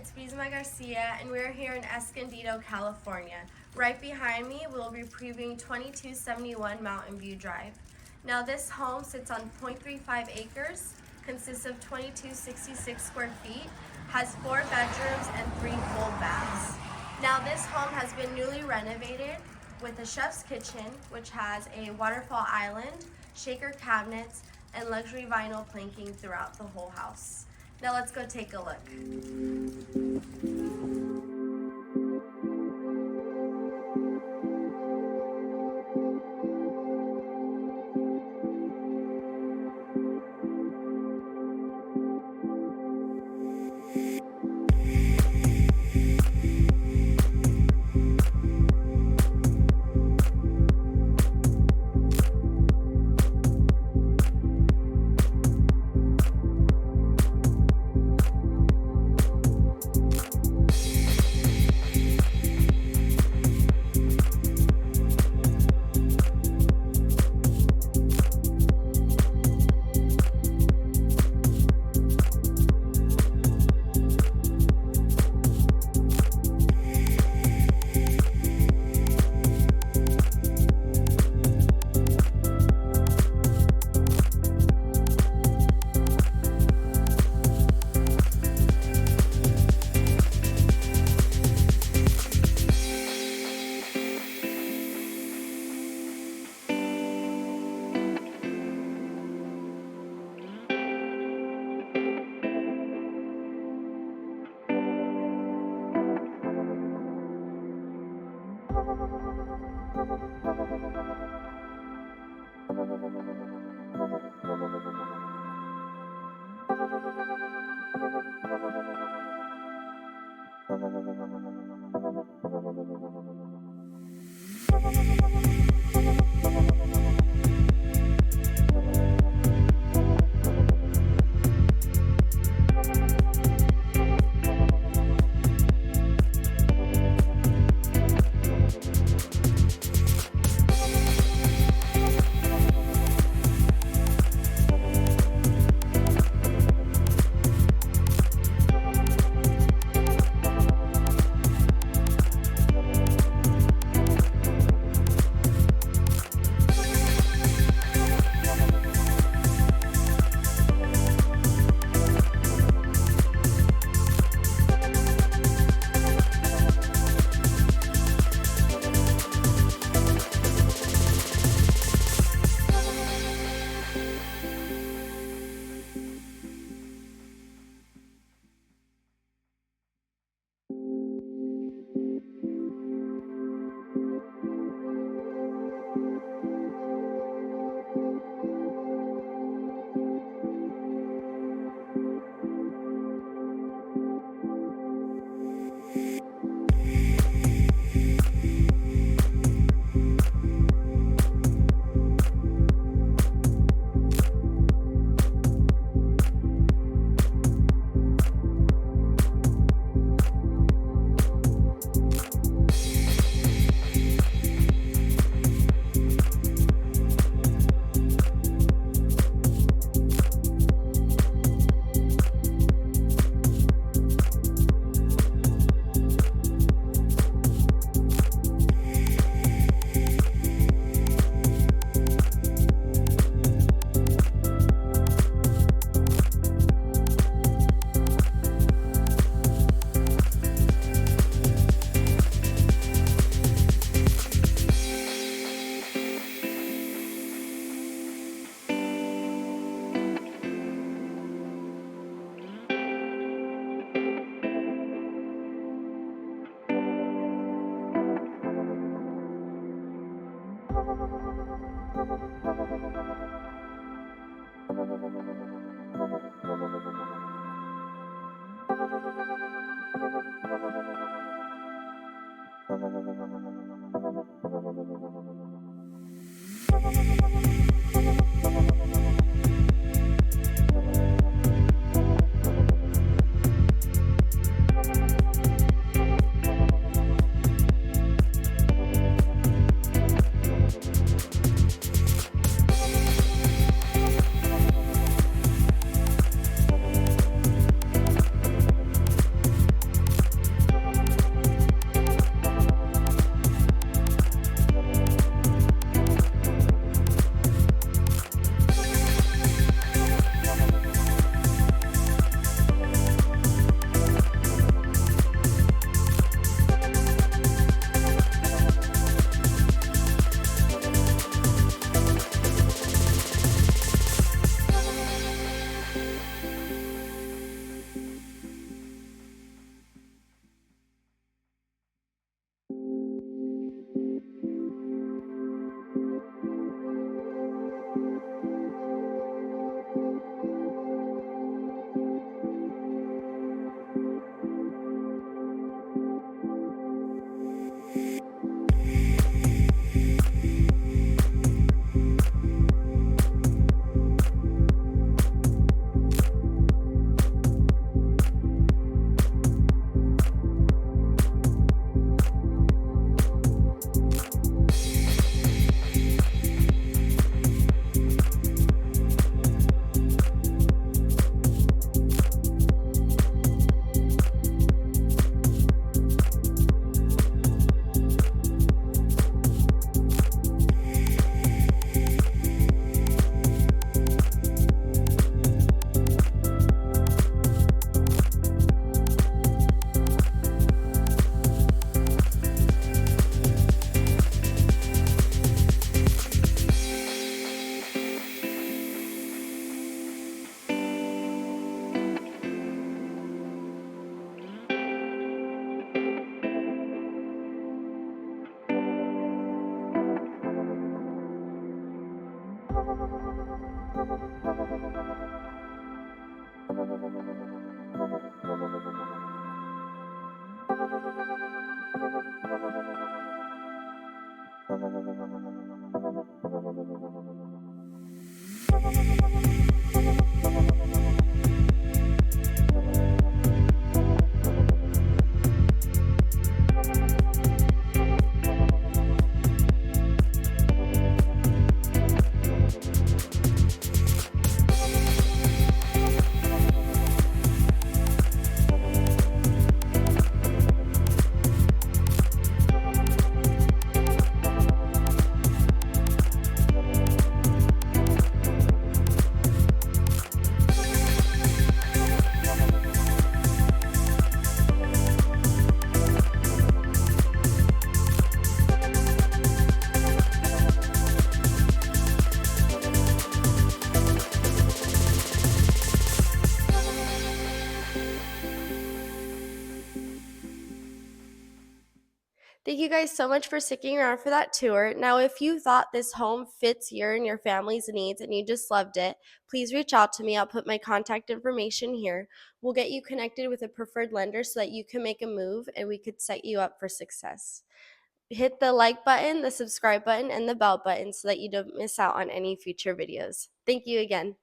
it's prizma.garcia, and we're here in Escondido, California. Right behind me, we'll be previewing 2271 Mountain View Drive. Now this home sits on 0.35 acres, consists of 2266 square feet, has 4 bedrooms and 3 full baths. Now this home has been newly renovated with a chef's kitchen, which has a waterfall island, shaker cabinets, and luxury vinyl planking throughout the whole house. Now let's go take a look. Thank you guys so much for sticking around for that tour. Now, if you thought this home fits your and your family's needs and you just loved it, please reach out to me. I'll put my contact information here. We'll get you connected with a preferred lender so that you can make a move and we could set you up for success. Hit the like button, the subscribe button, and the bell button so that you don't miss out on any future videos. Thank you again.